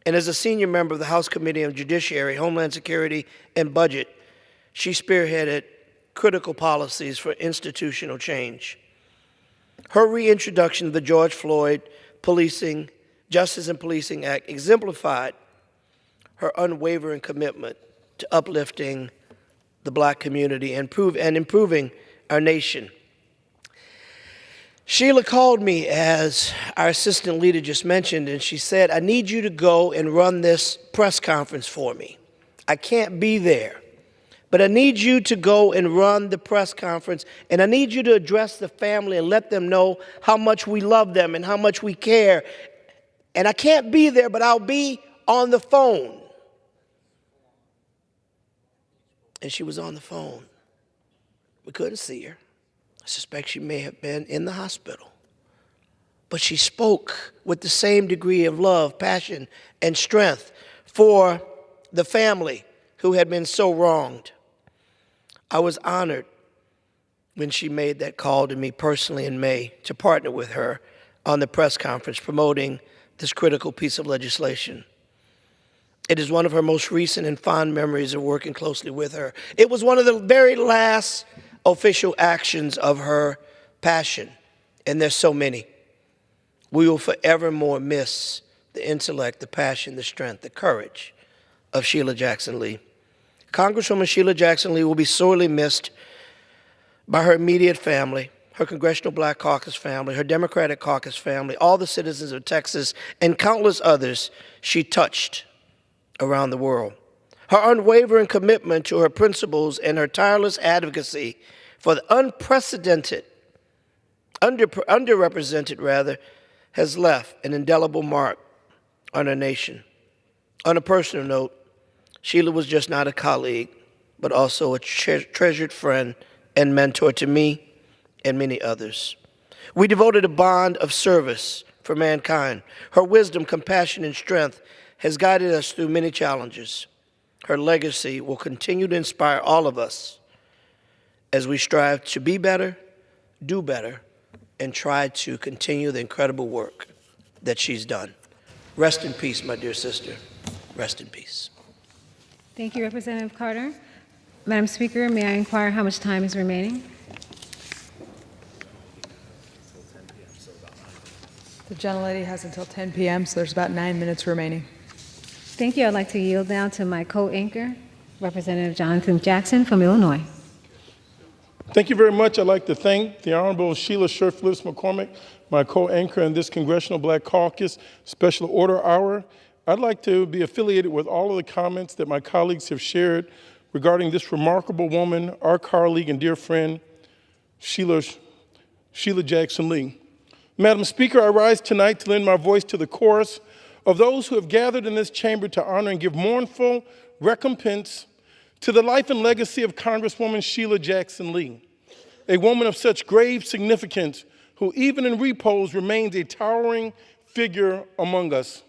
And as a senior member of the House Committee on Judiciary, Homeland Security, and Budget, she spearheaded critical policies for institutional change. Her reintroduction of the George Floyd Justice and Policing Act exemplified her unwavering commitment to uplifting the Black community and improving our nation. Sheila called me, as our assistant leader just mentioned, and she said, I need you to go and run this press conference for me. I can't be there, but I need you to go and run the press conference, and I need you to address the family and let them know how much we love them and how much we care. And I can't be there, but I'll be on the phone. And she was on the phone. We couldn't see her. I suspect she may have been in the hospital. But she spoke with the same degree of love, passion, and strength for the family who had been so wronged. I was honored when she made that call to me personally in May to partner with her on the press conference promoting this critical piece of legislation. It is one of her most recent and fond memories of working closely with her. It was one of the very last official actions of her passion, and there's so many. We will forevermore miss the intellect, the passion, the strength, the courage of Sheila Jackson Lee. Congresswoman Sheila Jackson Lee will be sorely missed by her immediate family, her Congressional Black Caucus family, her Democratic Caucus family, all the citizens of Texas, and countless others she touched around the world. Her unwavering commitment to her principles and her tireless advocacy for the underrepresented, has left an indelible mark on our nation. On a personal note, Sheila was just not a colleague, but also a treasured friend and mentor to me and many others. We devoted a bond of service for mankind. Her wisdom, compassion, and strength has guided us through many challenges. Her legacy will continue to inspire all of us as we strive to be better, do better, and try to continue the incredible work that she's done. Rest in peace, my dear sister. Rest in peace. Thank you, Representative Carter. Madam Speaker, may I inquire how much time is remaining? The gentlelady has until 10 p.m., so there's about 9 minutes remaining. Thank you. I'd like to yield now to my co-anchor, Representative Jonathan Jackson from Illinois. Thank you very much. I'd like to thank the Honorable Sheila Shurfless McCormick, my co-anchor in this Congressional Black Caucus Special Order Hour. I'd like to be affiliated with all of the comments that my colleagues have shared regarding this remarkable woman, our colleague and dear friend, Sheila Jackson Lee. Madam Speaker, I rise tonight to lend my voice to the chorus of those who have gathered in this chamber to honor and give mournful recompense to the life and legacy of Congresswoman Sheila Jackson Lee, a woman of such grave significance who even in repose remains a towering figure among us.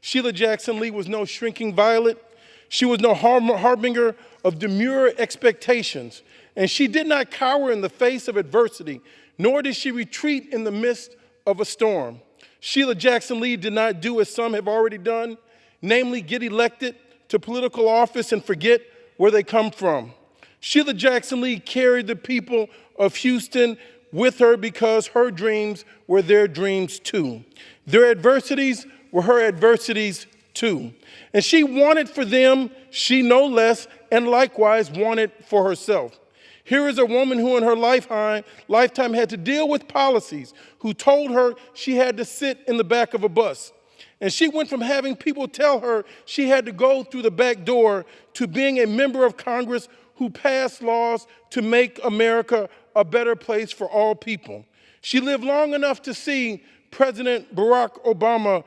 Sheila Jackson Lee was no shrinking violet. She was no harbinger of demure expectations, and she did not cower in the face of adversity, nor did she retreat in the midst of a storm. Sheila Jackson Lee did not do as some have already done, namely get elected to political office and forget where they come from. Sheila Jackson Lee carried the people of Houston with her because her dreams were their dreams too. Their adversities were her adversities too. And she wanted for them, she no less, and likewise wanted for herself. Here is a woman who in her lifetime had to deal with policies, who told her she had to sit in the back of a bus. And she went from having people tell her she had to go through the back door to being a member of Congress who passed laws to make America a better place for all people. She lived long enough to see President Barack Obama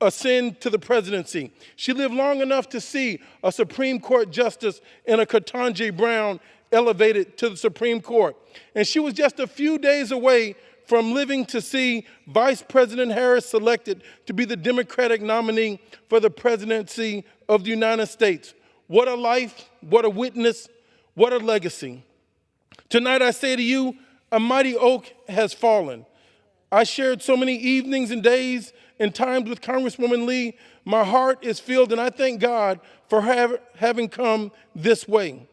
ascend to the presidency. She lived long enough to see a Supreme Court Justice in a Ketanji Brown elevated to the Supreme Court. And she was just a few days away from living to see Vice President Harris selected to be the Democratic nominee for the presidency of the United States. What a life, what a witness, what a legacy. Tonight I say to you, a mighty oak has fallen. I shared so many evenings and days and times with Congresswoman Lee. My heart is filled, and I thank God for having come this way.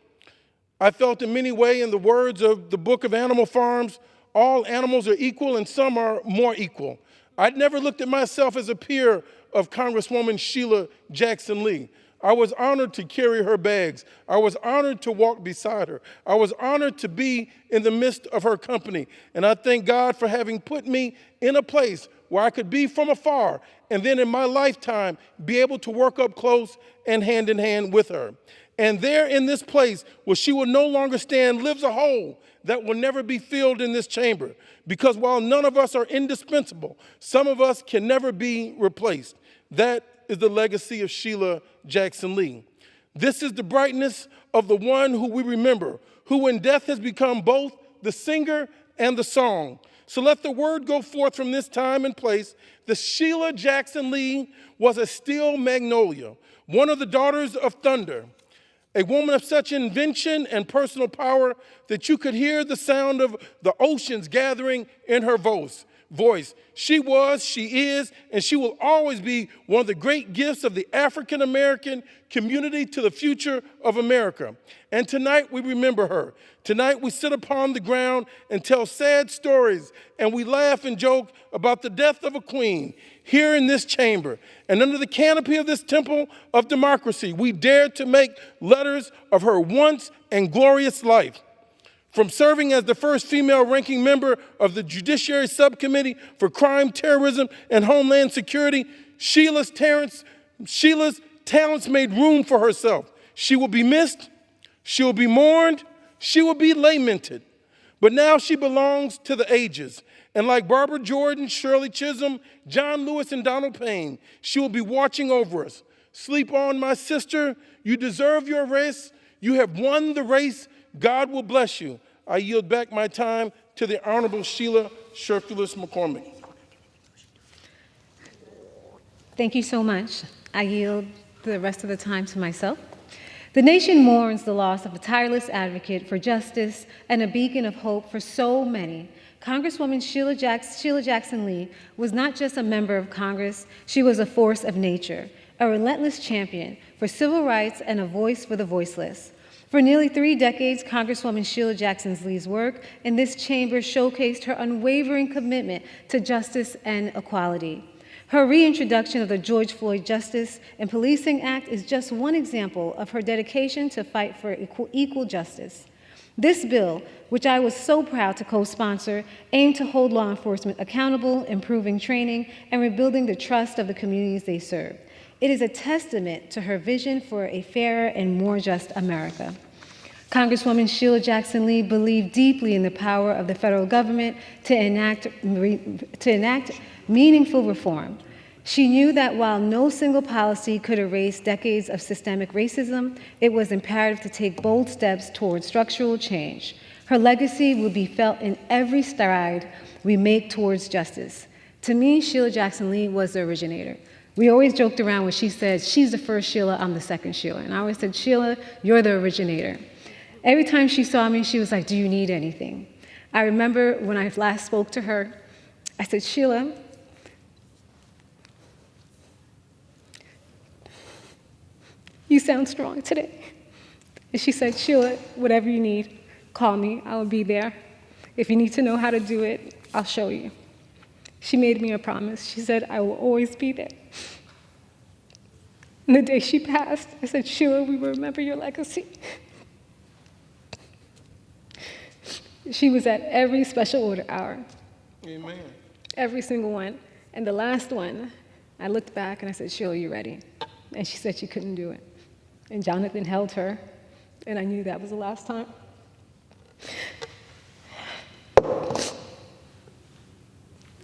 I felt in many ways, in the words of the book of Animal Farms, all animals are equal and some are more equal. I'd never looked at myself as a peer of Congresswoman Sheila Jackson Lee. I was honored to carry her bags. I was honored to walk beside her. I was honored to be in the midst of her company. And I thank God for having put me in a place where I could be from afar and then in my lifetime be able to work up close and hand in hand with her. And there in this place where she will no longer stand lives a hole that will never be filled in this chamber. Because while none of us are indispensable, some of us can never be replaced. That is the legacy of Sheila Jackson Lee. This is the brightness of the one who we remember, who in death has become both the singer and the song. So let the word go forth from this time and place that Sheila Jackson Lee was a steel magnolia, one of the daughters of thunder, a woman of such invention and personal power that you could hear the sound of the oceans gathering in her voice. voice. She was, she is, and she will always be one of the great gifts of the African American community to the future of America. And tonight we remember her. Tonight we sit upon the ground and tell sad stories, and we laugh and joke about the death of a queen here in this chamber. And under the canopy of this temple of democracy, we dare to make letters of her once and glorious life. From serving as the first female ranking member of the Judiciary Subcommittee for Crime, Terrorism, and Homeland Security, Sheila's talents made room for herself. She will be missed, she will be mourned, she will be lamented. But now she belongs to the ages. And like Barbara Jordan, Shirley Chisholm, John Lewis, and Donald Payne, she will be watching over us. Sleep on, my sister. You deserve your race. You have won the race. God will bless you. I yield back my time to the Honorable Sheila Sherfulus McCormick. Thank you so much. I yield the rest of the time to myself. The nation mourns the loss of a tireless advocate for justice and a beacon of hope for so many. Congresswoman Sheila Jackson Lee was not just a member of Congress, she was a force of nature, a relentless champion for civil rights and a voice for the voiceless. For nearly 3 decades, Congresswoman Sheila Jackson Lee's work in this chamber showcased her unwavering commitment to justice and equality. Her reintroduction of the George Floyd Justice and Policing Act is just one example of her dedication to fight for equal justice. This bill, which I was so proud to co-sponsor, aimed to hold law enforcement accountable, improving training, and rebuilding the trust of the communities they serve. It is a testament to her vision for a fairer and more just America. Congresswoman Sheila Jackson Lee believed deeply in the power of the federal government to enact meaningful reform. She knew that while no single policy could erase decades of systemic racism, it was imperative to take bold steps towards structural change. Her legacy will be felt in every stride we make towards justice. To me, Sheila Jackson Lee was the originator. We always joked around when she said, she's the first Sheila, I'm the second Sheila. And I always said, Sheila, you're the originator. Every time she saw me, she was like, do you need anything? I remember when I last spoke to her, I said, Sheila, you sound strong today. And she said, Sheila, whatever you need, call me, I will be there. If you need to know how to do it, I'll show you. She made me a promise. She said, I will always be there. And the day she passed, I said, Sheila, we will remember your legacy. She was at every special order hour. Amen. Every single one. And the last one, I looked back and I said, Sheila, you ready? And she said she couldn't do it. And Jonathan held her, and I knew that was the last time.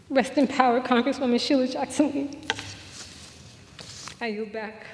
Rest in power, Congresswoman Sheila Jackson Lee. I yield back.